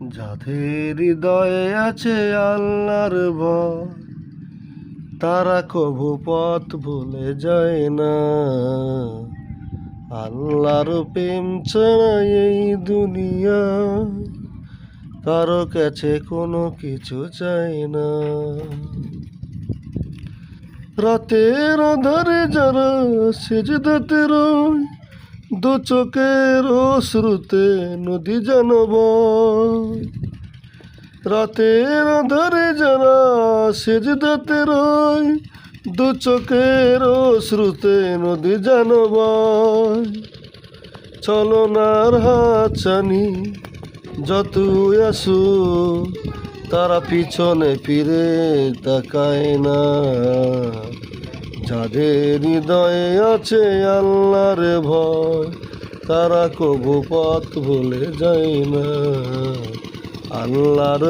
যাদের হৃদয়ে আছে আল্লাহর ভয়, তারা কভু পথ ভুলে যায় না। আল্লাহর প্রেম ছাড়া এই দুনিয়া কারো কাছে কোনো কিছু চায় না। রাতের আধারে যারা সেজদাতে রয়, দু চোখের অশ্রুতে নদী যেন বয়। রাতের আধারে যারা সেজদাতে রয়, দু চোখের অশ্রুতে নদী যেন বয়। চলনার হাতছানি যতই আসু, তারা পিছনে ফিরে তাকায় না। যাদের হৃদয়ে আছে আল্লাহর ভয়, তারা কভু পথ ভুলে যায় না। আল্লাহর